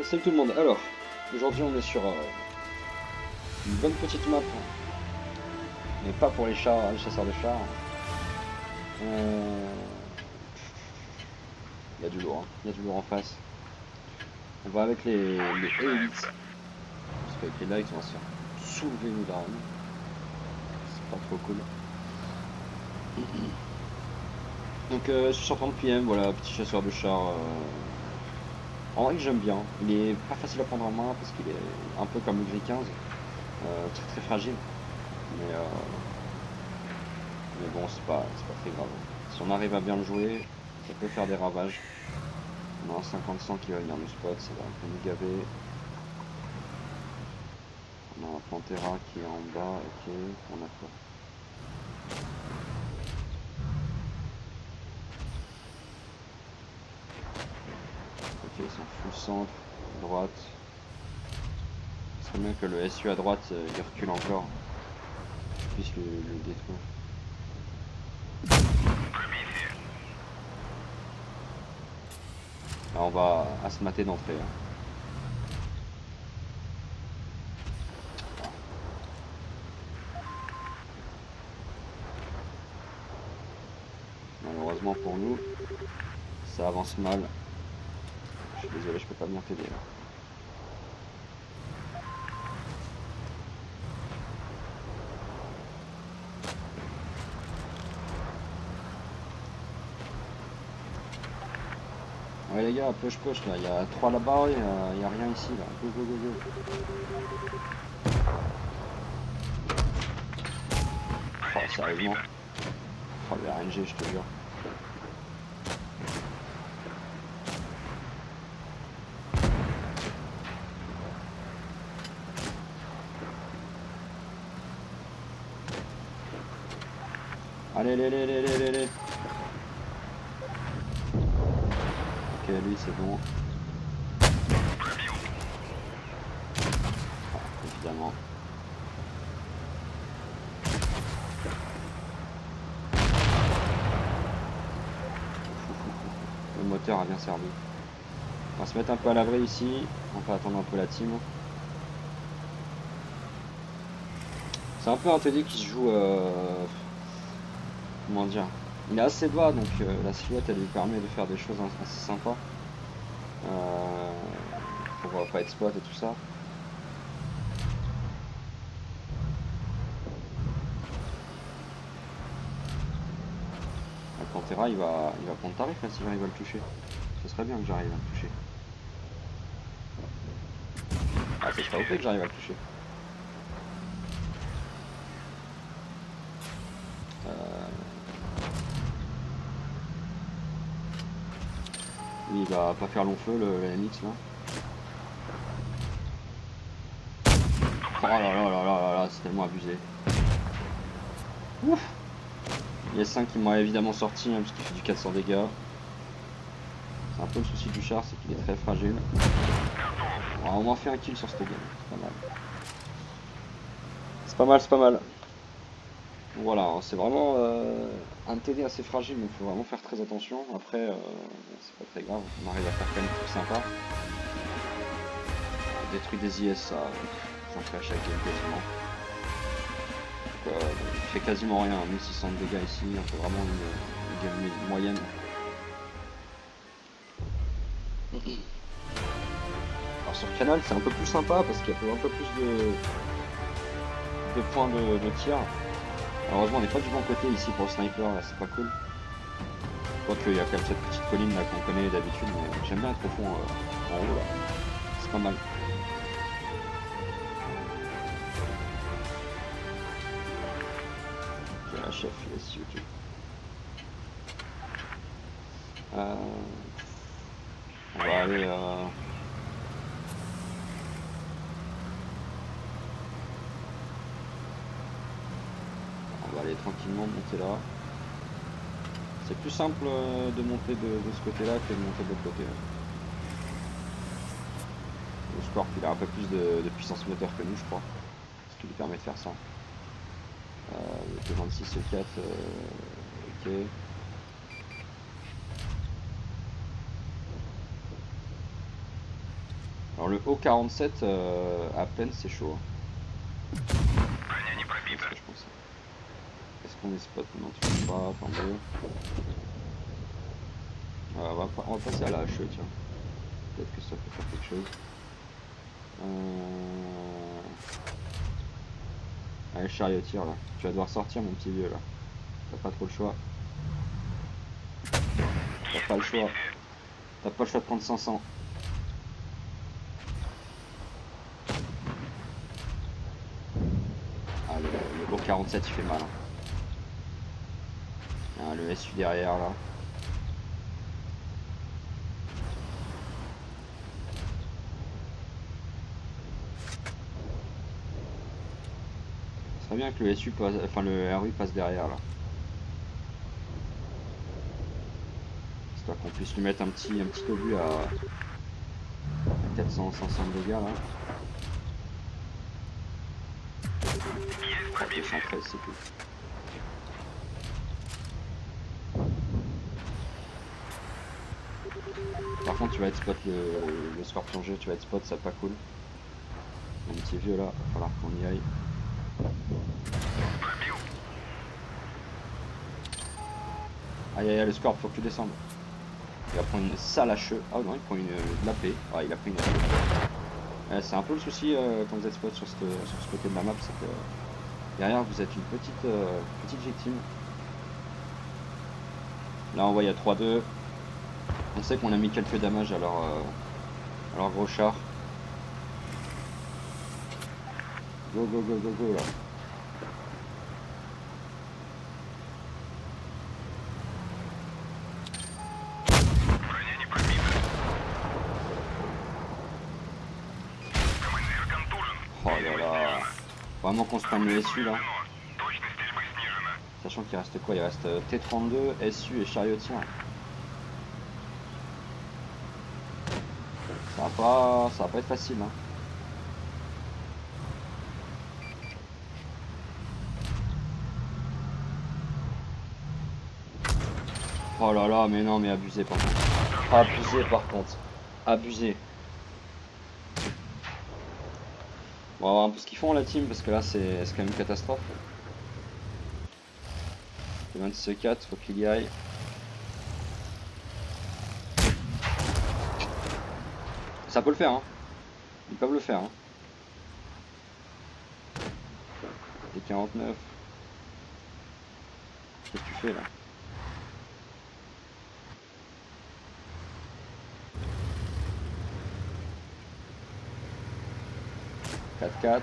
Salut tout le monde. Alors, aujourd'hui on est sur une bonne petite map, mais pas pour les chars, les chasseurs de chars. Il y a du lourd, hein. Il y a du lourd en face. On va avec les E8, parce qu'avec les lights on va se faire soulever nous darons. C'est pas trop cool. Donc je suis sur 30 PM, voilà, petit chasseur de chars. En vrai que j'aime bien. Il est pas facile à prendre en main parce qu'il est un peu comme le Gris 15, très très fragile. Mais, euh, mais bon, c'est pas très grave. Si on arrive à bien le jouer, ça peut faire des ravages. On a un 50-100 qui va venir nous spot, ça va un peu nous gaver. On a un Pantera qui est en bas, ok, on a quoi? Ok, ils sont full centre, droite. Ce serait bien que le SU à droite, il recule encore. Je puisse le détruire. Là, on va à se mater d'entrée. Hein. Malheureusement pour nous, ça avance mal. Je suis désolé, je peux pas bien t'aider là. Ouais les gars, push là, il y a 3 là-bas, il y a rien ici là. Go go go go. Oh sérieusement. Oh le RNG je te jure. Allez, allez. Ok, lui c'est bon. Ah, évidemment. Le moteur a bien servi. On va se mettre un peu à l'abri ici. On va attendre un peu la team. C'est un peu un TD qui se joue... comment dire? Il est assez bas, donc la silhouette elle lui permet de faire des choses assez sympas. Pour pas être spot et tout ça. Le Pantera il va prendre tarif là, si j'arrive à le toucher. Ce serait bien que j'arrive à le toucher. Ah, ce serait ok que j'arrive à le toucher. Lui, il va pas faire long feu le MX là. Oh là là là là là, c'est tellement abusé. Ouf. Il y a 5 qui m'ont évidemment sorti hein, parce qu'il fait du 400 dégâts. C'est un peu le souci du char, c'est qu'il est très fragile. Bon, on m'a fait un kill sur cette game, c'est pas mal. C'est pas mal. Voilà, c'est vraiment un TD assez fragile, donc il faut vraiment faire très attention. Après, c'est pas très grave, on arrive à faire quand même des trucs sympas. On détruit des IS, ça fait à chaque game quasiment. Donc, il fait quasiment rien, 1600 de dégâts ici, on fait vraiment une game moyenne. Alors sur Canal, c'est un peu plus sympa parce qu'il y a un peu plus de points de tir. Heureusement, on n'est pas du bon côté ici pour le sniper, là, c'est pas cool. Quoique, il y a quand même cette petite colline là qu'on connaît d'habitude, mais j'aime bien être au fond en haut là. C'est pas mal. Ok, la chef, yes, ok. On va aller. On va aller tranquillement monter là. C'est plus simple de monter de ce côté-là que de monter de l'autre côté. Le Scorp il a un peu plus de puissance moteur que nous je crois. Ce qui lui permet de faire ça. Le T26 E4, ok. Alors le O47 à peine c'est chaud. Hein. C'est ce que je pensais. Est-ce qu'on est spot? Non, tu peux pas, tant mieux. On va passer à la HE, tiens. Peut-être que ça peut faire quelque chose. Allez, chariotier là. Tu vas devoir sortir, mon petit vieux là. T'as pas trop le choix. T'as pas le choix. T'as pas le choix de prendre 500. Ah, le O47 il fait mal. Hein. Ah, le SU derrière là. Ce serait bien que le SU passe, enfin le RU passe derrière là. Histoire qu'on puisse lui mettre un petit obus à 400, 500 de dégâts là. Oh, 213 c'est tout. Par contre tu vas être spot le scorpion G, tu vas être spot, ça pas cool. Mon petit vieux là, va falloir qu'on y aille. Aïe aïe aïe, le scorp, faut que tu descendes. Il va prendre une sale HE. Ah non, il prend de la paix. Ah, il a pris une HE. C'est un peu le souci quand vous êtes spot sur ce côté de la map, c'est que derrière vous êtes une petite victime. Là on voit il y a 3-2. On sait qu'on a mis quelques damages à leur gros char. Go go go go go là. Oh là là. Vraiment qu'on se prenne le SU là. Sachant qu'il reste quoi? Il reste T32, SU et chariotier. Ça va pas être facile. Hein. Oh là là, mais non, mais abusé par contre. Abusé par contre. Abusé. Bon, on va voir un peu ce qu'ils font la team parce que là c'est quand même une catastrophe. Le 26-4, faut qu'il y aille. Ça peut le faire, hein. Ils peuvent le faire. Hein. Et 49. Qu'est-ce que tu fais là? « 4-4.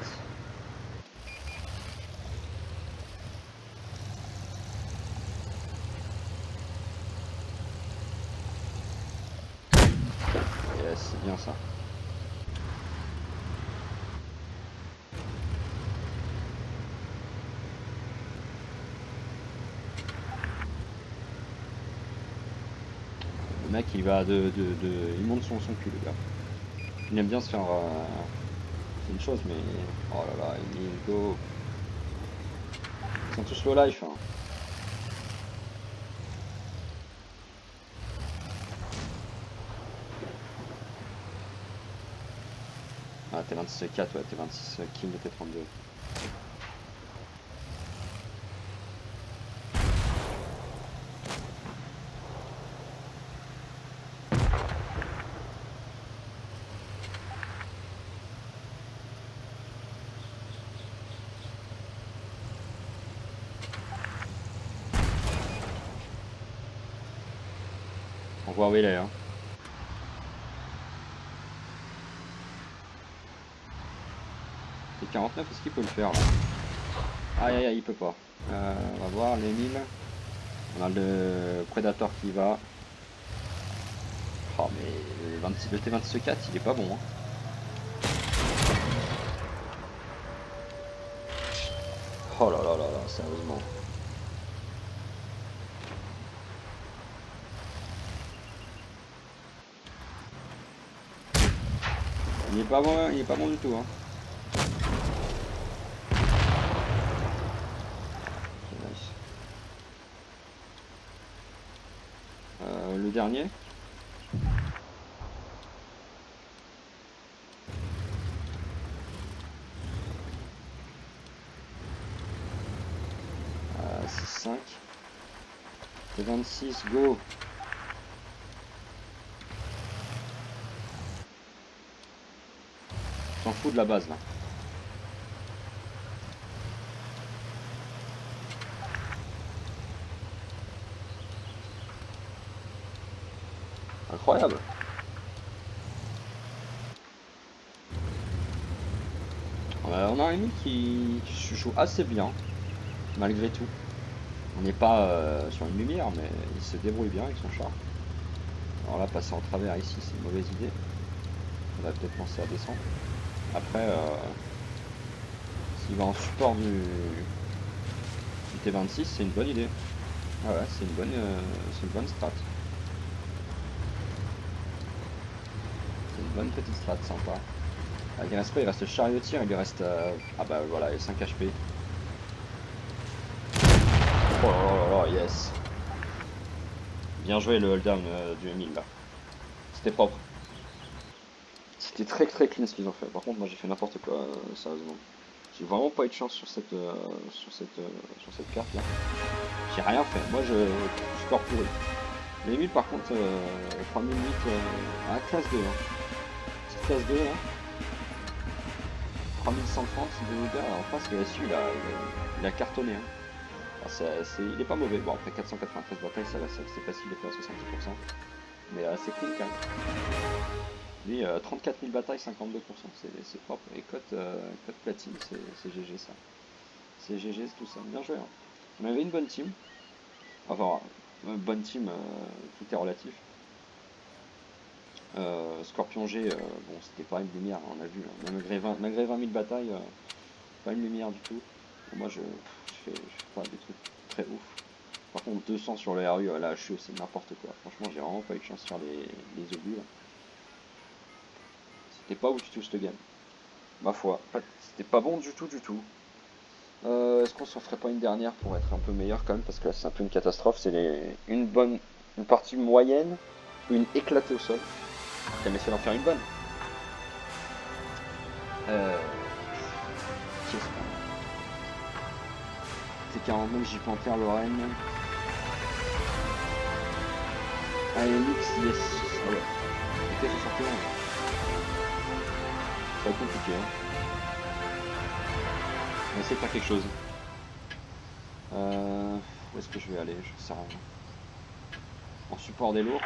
Yes, c'est bien ça. Le mec il va il monte son cul le gars. Il aime bien se faire... c'est une chose mais... Oh là là, il go. Ils sont tous low life. Hein. Ah, t'es 26-4, ouais, t'es 26 kill et t'es 32. On voit où il est. Hein. Et 49, est-ce qu'il peut le faire là? Aïe aïe aïe, il peut pas. On va voir les 1000. On a le Predator qui va. Oh mais le T26-4 il est pas bon. Hein. Oh là là là là, sérieusement. Il est pas bon du tout. Hein. Nice. Le dernier. T26, go. S'en fout de la base là. Incroyable. On a un ennemi qui joue assez bien, malgré tout. On n'est pas sur une lumière, mais il se débrouille bien avec son char. Alors là, passer en travers ici, c'est une mauvaise idée. On va peut-être penser à descendre. Après, s'il va en support du T26, c'est une bonne idée. Ah ouais, c'est une bonne strat. C'est une bonne petite strat, sympa. Ah, il reste quoi? Il reste le chariotier, il lui reste... Ah bah voilà, les 5 HP. Oh là là, yes. Bien joué le hold-down du Emile là. C'était propre. C'était très très clean ce qu'ils ont fait. Par contre, moi j'ai fait n'importe quoi, sérieusement. J'ai vraiment pas eu de chance sur cette carte là. J'ai rien fait. Moi je score pourri. L'Emile par contre, 3008 à classe 2. Hein. Petite classe 2 là. 3130 de dégâts. En face, le SU il a cartonné. Hein. Il est pas mauvais. Bon, après 493 batailles, c'est facile de faire 70%. Mais c'est clean quand même. Lui, 34 000 batailles, 52%. C'est propre. Et cote platine, c'est GG ça. C'est GG tout ça. Bien joué. Hein. On avait une bonne team. Enfin, bonne team, tout est relatif. Scorpion G, bon, c'était pas une lumière, on a vu. Hein. Malgré 20 000 batailles, pas une lumière du tout. Bon, moi, je fais pas des trucs très ouf. Par contre, 200 sur le RU, là, HU, c'est n'importe quoi. Franchement, j'ai vraiment pas eu de chance sur les obus. C'était pas ouf du tout, cette game. Ma foi, c'était pas bon du tout, du tout. Est-ce qu'on s'en ferait pas une dernière pour être un peu meilleur quand même? Parce que là, c'est un peu une catastrophe. C'est une partie moyenne, une éclatée au sol. On va essayer d'en faire une bonne. T49, J Panther, Lorraine. AMX, yes. Ah ouais. Ok, c'est sorti là. Ça va être compliqué. Hein. On va essayer de faire quelque chose. Où est-ce que je vais aller? Je sais rien. En support des lourds.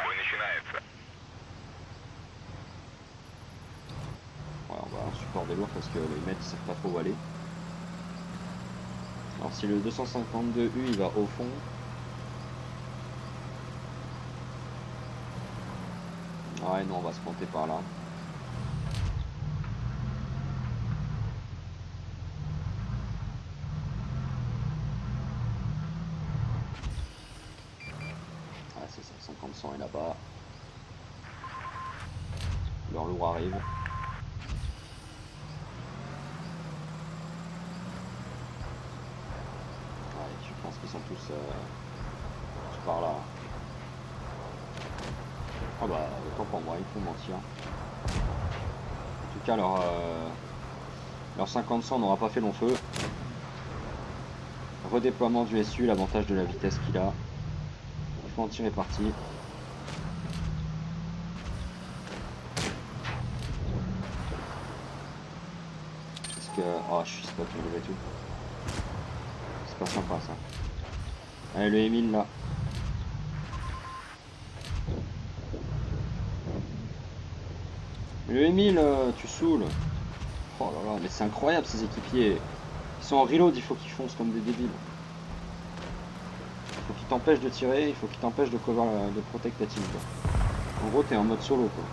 Ouais, on va en support des lourds parce que les mecs ils savent pas trop où aller. Alors si le 252U il va au fond. Ouais non, on va se planter par là. Ah c'est ça, 50-100 est là-bas. Leur lourd arrive. Je pense qu'ils sont tous par là. Ah bah autant pour moi, il faut mentir. En tout cas leur 50-100 n'aura pas fait long feu. Redéploiement du SU, l'avantage de la vitesse qu'il a. Il faut en tirer parti. Parce que... Oh je suis spot et tout. C'est pas sympa ça. Allez le Emile là. Le Emile, tu saoules. Oh là là, mais c'est incroyable ces équipiers. Ils sont en reload, il faut qu'ils foncent comme des débiles. Il faut qu'ils t'empêchent de tirer, il faut qu'ils t'empêchent de cover, de protect la team quoi. En gros t'es en mode solo quoi.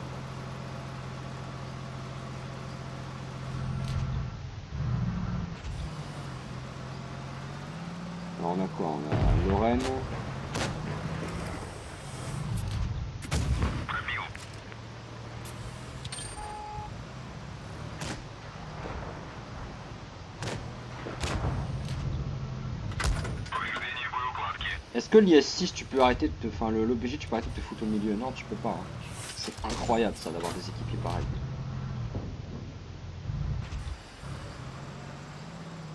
Alors on a quoi? On a Lorraine. Est-ce que l'IS6 tu peux arrêter de te... Enfin l'OBG tu peux arrêter de te foutre au milieu? Non tu peux pas. Hein. C'est incroyable ça d'avoir des équipiers pareils.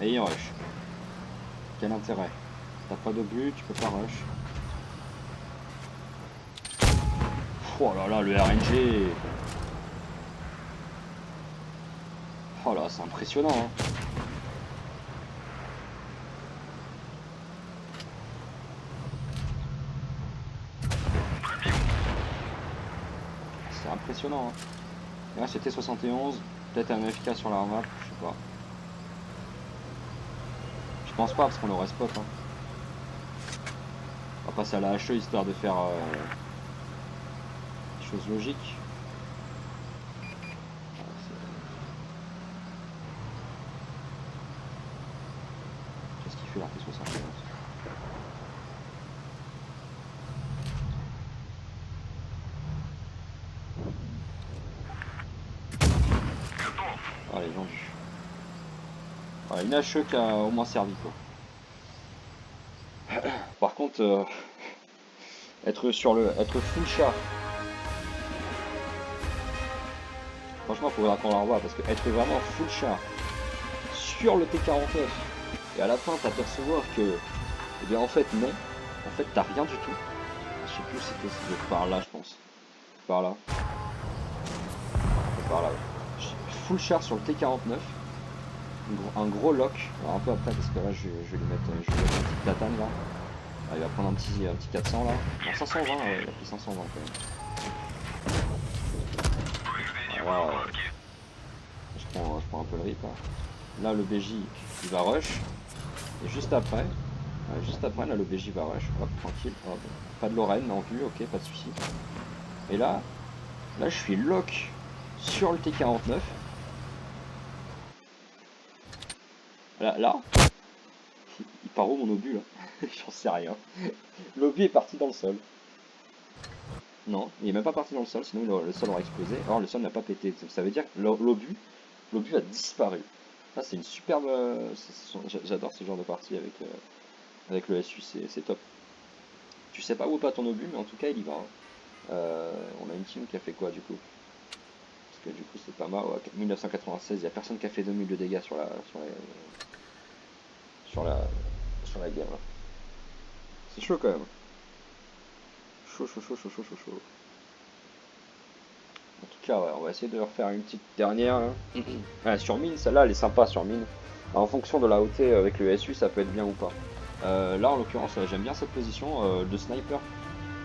Et il rush. Quel intérêt? T'as pas d'obus, tu peux pas rush. Oh là là, le RNG. Oh là, c'est impressionnant. Hein. C'est impressionnant. Hein. Et là, c'était 71. Peut-être un FK sur la map, je sais pas. Je pense pas parce qu'on aurait spot. Hein. On va passer à la HE histoire de faire des choses logiques. Qu'est-ce qu'il fait là, T71? Allez, vendu. Voilà, une HE qui a au moins servi quoi. Par contre, être full char. Franchement, il faudra qu'on la revoie parce que être vraiment full char sur le T49 et à la fin t'apercevoir que, eh bien en fait non, en fait t'as rien du tout. Je sais plus si c'était par là, je pense. Par là. Par là. Ouais. Full char sur le T49. Un gros lock. Alors un peu après parce que là je vais lui mettre une petite platane là. Ah, il va prendre un petit 400 là. Non, 520, il a pris 520 quand même. Voilà, je prends un peu le rip là. Là le BJ il va rush. Et juste après là le BJ va rush. Hop, tranquille. Hop. Pas de Lorraine en vue, ok, pas de soucis. Et là je suis lock sur le T49. Là, il part où mon obus là? J'en sais rien. L'obus est parti dans le sol. Non, il est même pas parti dans le sol, sinon le sol aurait explosé. Or le sol n'a pas pété. Ça veut dire que l'obus a disparu. Ça c'est une superbe. J'adore ce genre de partie avec le SU, c'est top. Tu sais pas où est pas ton obus, mais en tout cas il y va. Hein. On a une team qui a fait quoi du coup? Parce que du coup c'est pas mal. Ouais, 1996, il n'y a personne qui a fait 2000 de dégâts sur la game. Là. C'est chaud quand même. Chaud. En tout cas, ouais, on va essayer de refaire une petite dernière. Hein. Ouais, sur mine, celle-là, elle est sympa sur mine. En fonction de la OT avec le SU, ça peut être bien ou pas. Là, en l'occurrence, j'aime bien cette position de sniper.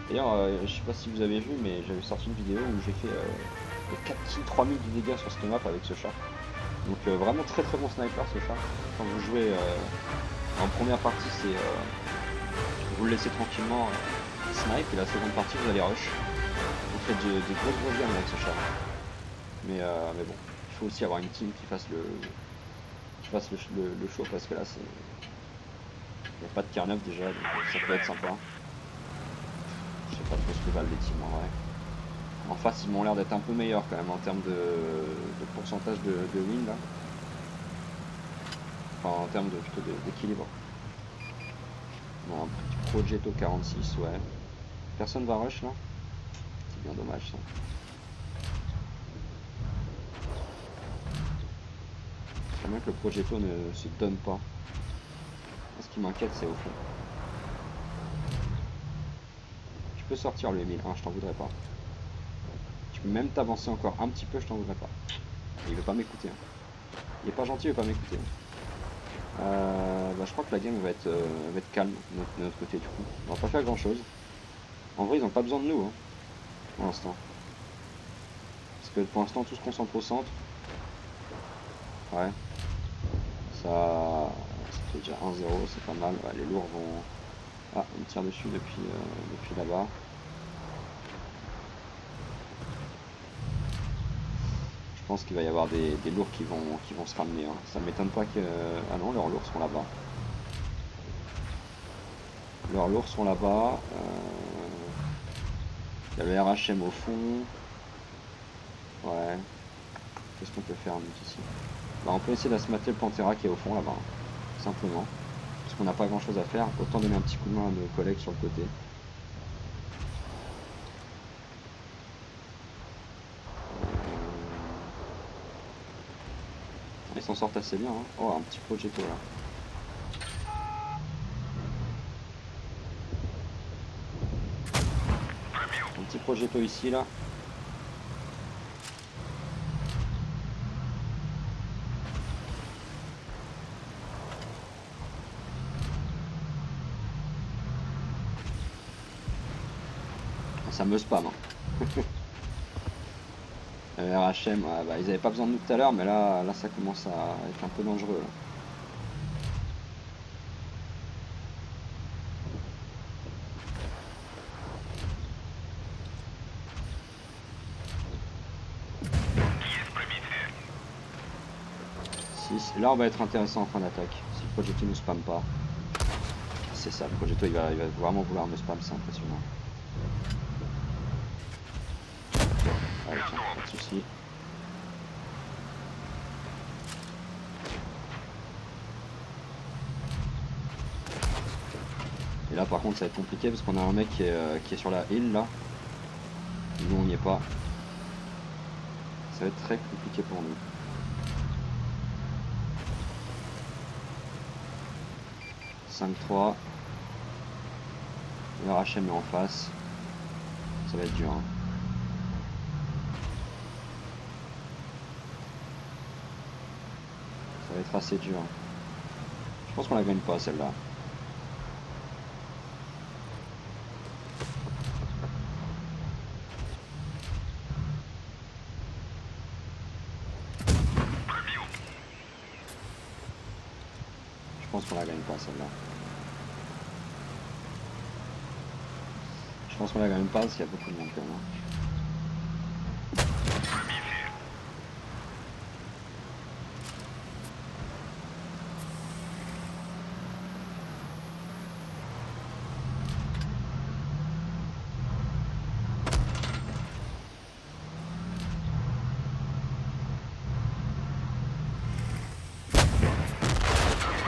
D'ailleurs, je sais pas si vous avez vu, mais j'avais sorti une vidéo où j'ai fait 4 kills 3000 de dégâts sur cette map avec ce char. Donc vraiment très bon sniper ce char. Quand vous jouez en première partie, c'est vous le laissez tranquillement snipe et la seconde partie vous allez rush. Vous faites des grosses gammes avec ce char. Mais bon, il faut aussi avoir une team qui fasse le show parce que là c'est. Il n'y a pas de tier 9 déjà, donc ça peut être sympa. Je sais pas trop ce que valent les teams en vrai. En face ils m'ont l'air d'être un peu meilleurs quand même en termes de pourcentage de win là. Enfin en termes d'équilibre. Bon, un petit Progetto 46, ouais. Personne va rush là? C'est bien dommage ça. C'est bien que le Progetto ne se donne pas. Ce qui m'inquiète c'est au fond. Tu peux sortir le 1001, je t'en voudrais pas. Tu peux même t'avancer encore un petit peu, je t'en voudrais pas. Et il veut pas m'écouter. Hein. Il est pas gentil, il veut pas m'écouter. Je crois que la game va être calme de notre côté du coup. On va pas faire grand chose. En vrai ils ont pas besoin de nous hein, pour l'instant. Parce que pour l'instant tout se concentre au centre. Ouais. Ça fait déjà 1-0, c'est pas mal. Ouais, les lourds vont. Ah, on me tire dessus depuis là-bas. Je pense qu'il va y avoir des lourds qui vont se ramener. Hein. Ça ne m'étonne pas que. Ah non, leurs lourds sont là-bas. Leurs lourds sont là-bas. Il y a le RHM au fond. Ouais. Qu'est-ce qu'on peut faire ici? Bah, on peut essayer d'asmater le Pantera qui est au fond là-bas. Hein. Simplement. Parce qu'on n'a pas grand chose à faire. Autant donner un petit coup de main à nos collègues sur le côté. Ils s'en sortent assez bien. Hein. Oh, un petit Progetto là. petit projetto ici là. Ça me spam. Hein. RHM, bah, ils avaient pas besoin de nous tout à l'heure, mais là ça commence à être un peu dangereux. Là. Là on va être intéressant en fin d'attaque, si le Progetto nous spam pas. C'est ça, le Progetto il va vraiment vouloir me spam, c'est impressionnant. Allez tiens, pas de soucis. Et là par contre ça va être compliqué parce qu'on a un mec qui est sur la hill là. Nous on n'y est pas. Ça va être très compliqué pour nous. « 5-3. Le RHM est en face. Ça va être dur. Hein. Ça va être assez dur. Je pense qu'on la gagne pas celle-là. Je pense qu'on la gagne pas celle-là. Je pense qu'on la gagne pas parce qu'il y a beaucoup de monde quand même.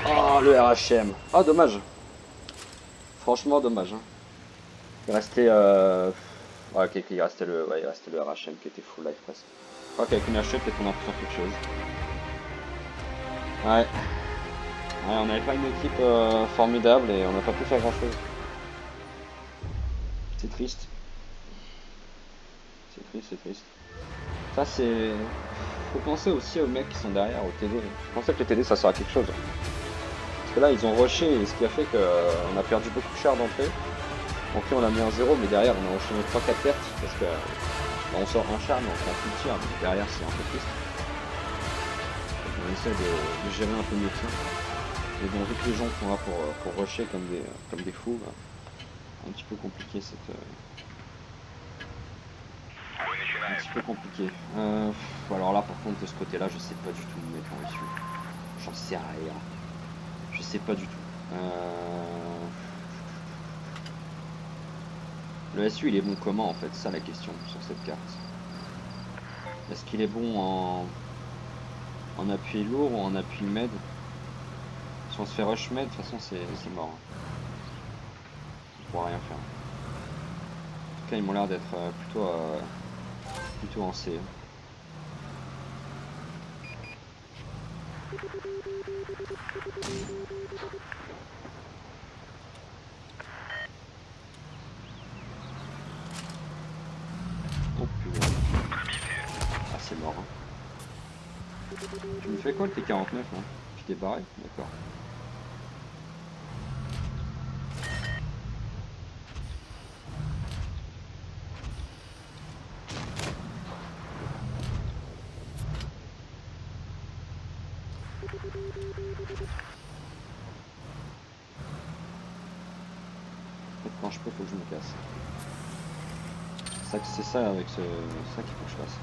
Oh le RHM. Ah dommage. Franchement dommage. Hein. Il restait ouais, okay, il restait le RHM qui était full life presque. Je crois qu'avec une HE peut-être qu'on a pu faire quelque chose. Ouais. Ouais, on n'avait pas une équipe formidable et on n'a pas pu faire grand chose. C'est triste. C'est triste, c'est triste. Ça c'est. Faut penser aussi aux mecs qui sont derrière, au TD. Je pensais que le TD ça sert à quelque chose. Parce que là ils ont rushé et ce qui a fait qu'on a perdu beaucoup de chars d'entrée. Donc on a mis un 0 mais derrière on a enchaîné 3-4 pertes parce que on sort un char mais on prend plus de tir. Donc derrière c'est un peu triste. Donc, on essaie de gérer un peu mieux ça. Mais bon vu que les gens sont là pour rusher comme des fous, bah, un petit peu compliqué cette. Un petit peu compliqué. Alors là par contre de ce côté là je sais pas du tout me mettre en issue. J'en sais rien. Je sais pas du tout. Le SU il est bon comment en fait, c'est ça la question sur cette carte. Est-ce qu'il est bon en appui lourd ou en appui med? Si on se fait rush med, de toute façon c'est mort. On pourra rien faire. En tout cas ils m'ont l'air d'être plutôt en C. Oh putain. Ah c'est mort. Hein. Tu me fais quoi le T49 hein? Je t'ai barré? D'accord. Quand je peux, faut que je me casse. C'est ça avec ça qu'il faut que je fasse.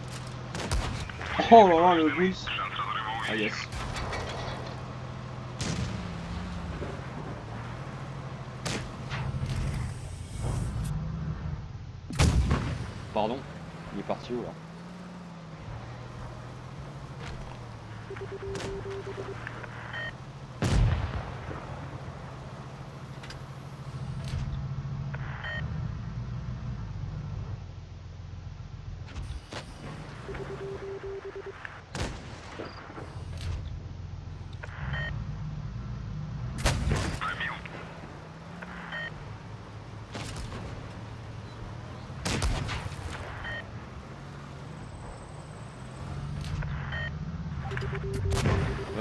Oh là là, le boost. Ah yes. Pardon, il est parti où là?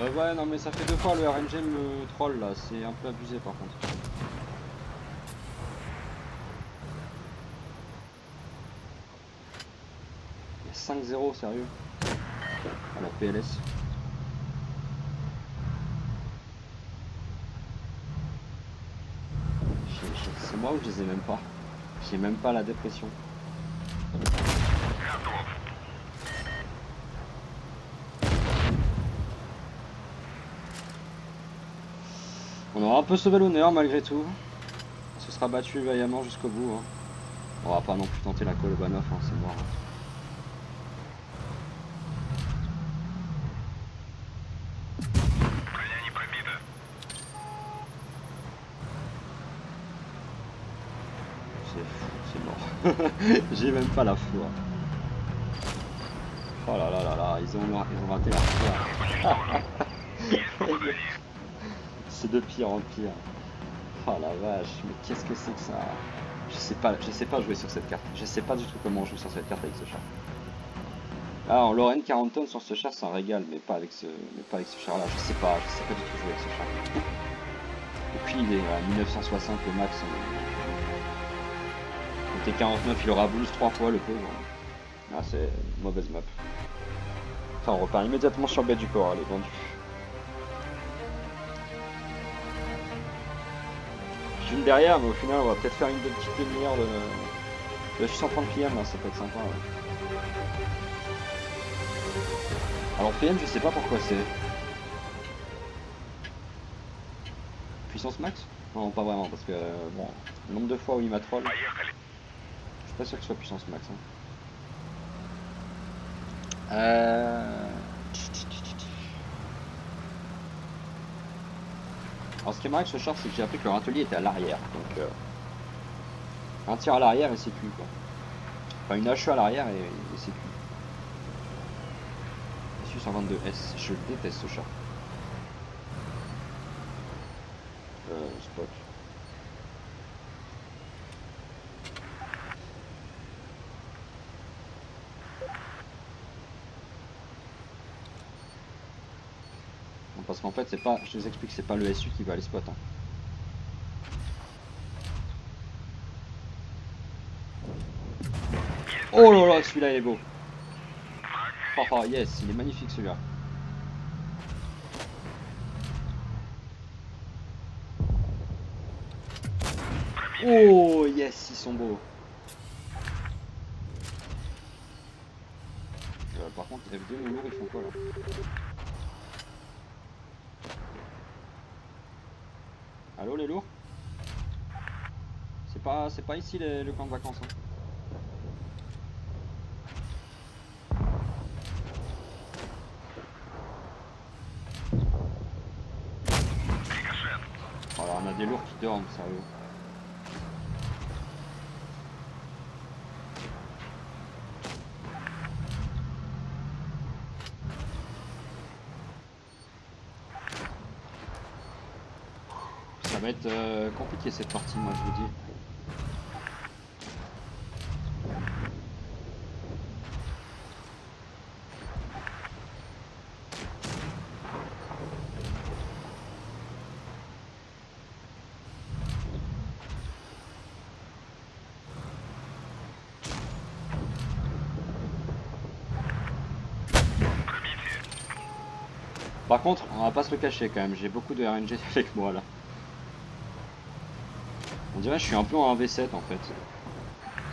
Ouais, non mais ça fait 2 fois le RNG me troll là, c'est un peu abusé par contre. Il y a 5-0, sérieux. À la PLS. C'est moi ou je les ai même pas. J'ai même pas la dépression. On aura un peu sauvé l'honneur malgré tout. On se sera battu vaillamment jusqu'au bout. Hein. On va pas non plus tenter la Kolobanov, hein, c'est mort. Hein. C'est mort. J'ai même pas la foi. Oh là là là là, ils ont raté leur foi. C'est de pire en pire. Oh la vache, mais qu'est-ce que c'est que ça? Je sais pas jouer sur cette carte. Je sais pas du tout comment on joue sur cette carte avec ce char. Ah, en Lorraine 40 tonnes sur ce char, c'est un régal, mais pas avec ce char là. Je sais pas du tout jouer avec ce char. Aucune idée, à 1960 le max. Le T49 il aura boost 3 fois le pauvre. Ah, c'est une mauvaise map. Enfin, on repart immédiatement sur Baie du Port, elle est vendue. J'ai une derrière, mais au final on va peut-être faire une petite demi-heure de 630 PM, là, ça peut être sympa. Ouais. Alors PM, je sais pas pourquoi c'est. Puissance max? Non, pas vraiment, parce que bon, le nombre de fois où il m'a troll, je suis pas sûr que ce soit puissance max. Hein. Alors ce qui est marrant avec ce char, c'est que j'ai appris que leur atelier était à l'arrière. Donc un tir à l'arrière et c'est cuit quoi. Enfin une HE à l'arrière et c'est cuit. SU 122S, je déteste ce char. Spot. Non, parce qu'en fait c'est pas, je vous explique, c'est pas le SU qui va aller spot. Hein. Oh là là, celui-là il est beau. Oh, oh yes, il est magnifique celui-là. Oh yes, ils sont beaux. Par contre, F2, nos lourds, ils font quoi là? Allô les lourds? C'est pas ici le camp de vacances. Hein. Alors on a des lourds qui dorment, sérieux. Ça va être compliqué cette partie, moi je vous dis. Par contre, on va pas se le cacher quand même, j'ai beaucoup de RNG avec moi là. On dirait que je suis un peu en 1v7 en fait.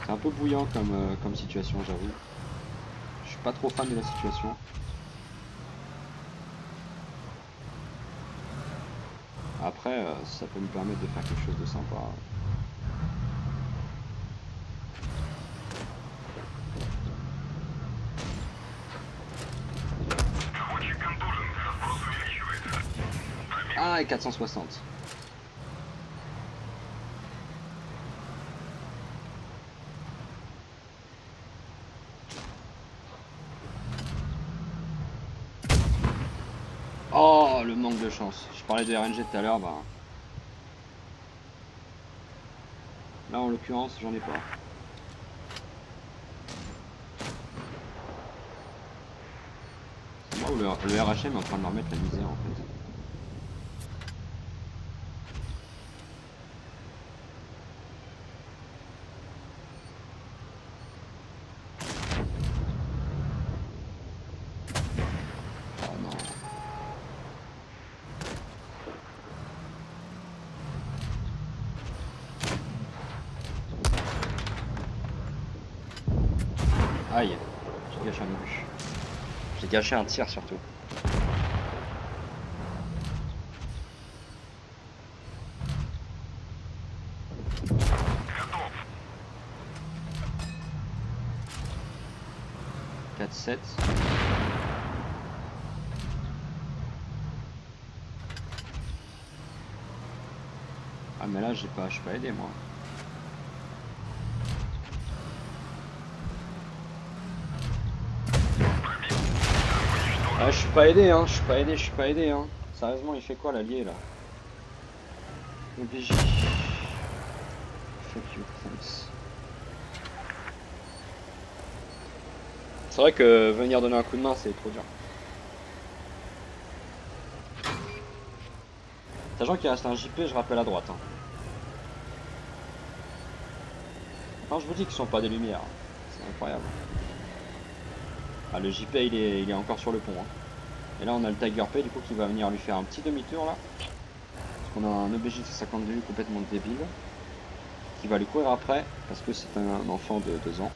C'est un peu bouillant comme situation, j'avoue. Je suis pas trop fan de la situation. Après, ça peut me permettre de faire quelque chose de sympa. Ah, et 460. Oh, le manque de chance. Je parlais de RNG tout à l'heure, bah... Là, en l'occurrence, j'en ai pas. C'est moi trouve le RHM est en train de leur mettre la misère en fait. Oh non. Aïe, j'ai gâché un obus. J'ai gâché un tir surtout. Quatre 7. Ah mais là je suis pas aidé moi. Ah je suis pas aidé hein, je suis pas aidé hein. Sérieusement il fait quoi l'allié là? OBJ. Fuck you, thanks. C'est vrai que venir donner un coup de main c'est trop dur. Sachant qu'il reste un JP, je rappelle à droite. Hein. Quand je vous dis qu'ils sont pas des lumières, c'est incroyable. Ah le JP il est encore sur le pont. Hein. Et là on a le Tiger P du coup qui va venir lui faire un petit demi-tour là. Parce qu'on a un OBJ de 52 complètement débile. Qui va lui courir après parce que c'est un enfant de 2 ans.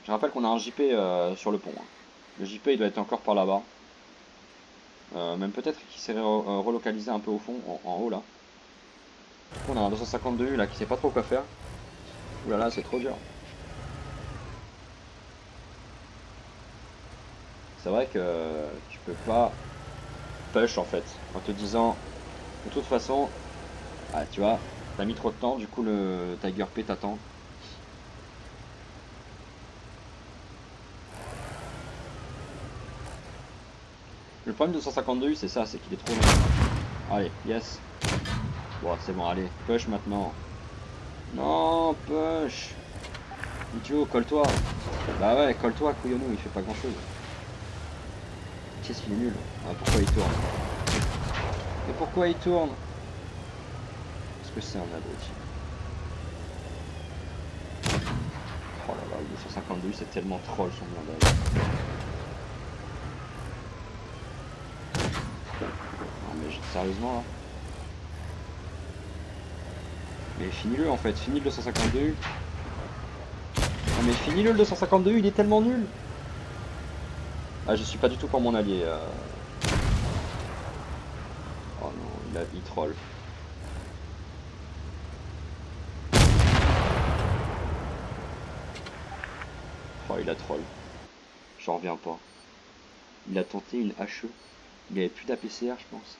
Je rappelle qu'on a un JP sur le pont. Hein. Le JP il doit être encore par là-bas. Même peut-être qu'il s'est relocalisé un peu au fond, en haut là. On a un 252 là qui sait pas trop quoi faire. Ouh là là, c'est trop dur. C'est vrai que tu peux pas push en fait en te disant de toute façon, ah, tu vois, t'as mis trop de temps, du coup le Tiger P t'attend. Le problème de 152 c'est ça, c'est qu'il est trop long. Allez, yes. Bon, c'est bon, allez, push maintenant. Non, push. Idiot, colle-toi. Bah ouais, colle-toi, couillonnou, il fait pas grand chose. Qu'est-ce qu'il est nul. Ah, pourquoi il tourne? Mais pourquoi il tourne? Parce que c'est un abruti. Oh là là, il est sur 52, c'est tellement troll son blindage. Non mais sérieusement là. Mais finis-le en fait, finis le 252. Non mais finis-le le 252, il est tellement nul. Ah je suis pas du tout pour mon allié. Oh non, il troll. Oh il a troll. J'en reviens pas. Il a tenté une HE. Il avait plus d'APCR je pense.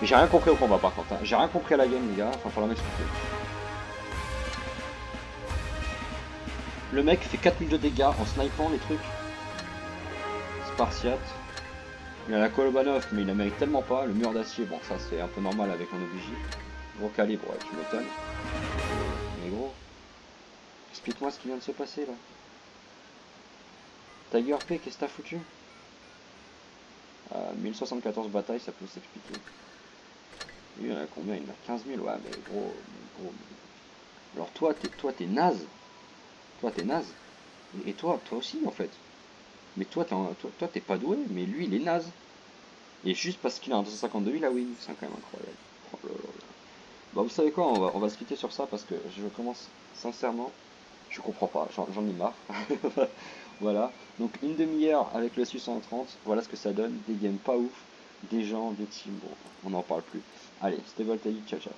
Mais j'ai rien compris au combat par contre. Hein. J'ai rien compris à la game les gars, enfin falloir m'expliquer. Le mec fait 4000 de dégâts en snipant les trucs. Spartiate. Il a la Kolobanov mais il la mérite tellement pas. Le mur d'acier, bon ça c'est un peu normal avec un OBJ. Gros calibre, ouais, tu m'étonnes. Mais gros, explique-moi ce qui vient de se passer là. Tiger P, qu'est-ce que t'as foutu? 1074 batailles, ça peut s'expliquer. Lui, il en a combien? Il en a 15 000, ouais, mais gros, Alors toi, t'es naze. Toi, t'es naze. Et toi aussi, en fait. Mais toi, t'es pas doué, mais lui, il est naze. Et juste parce qu'il a un 252, il a win. C'est quand même incroyable. Oh là là là. Bah, vous savez quoi, on va se quitter sur ça parce que je commence, sincèrement, je comprends pas, j'en ai marre. Voilà, donc une demi-heure avec le 630, voilà ce que ça donne, des games pas ouf, des gens, des teams, bon, on n'en parle plus. Allez, c'était Voltaïque, ciao ciao.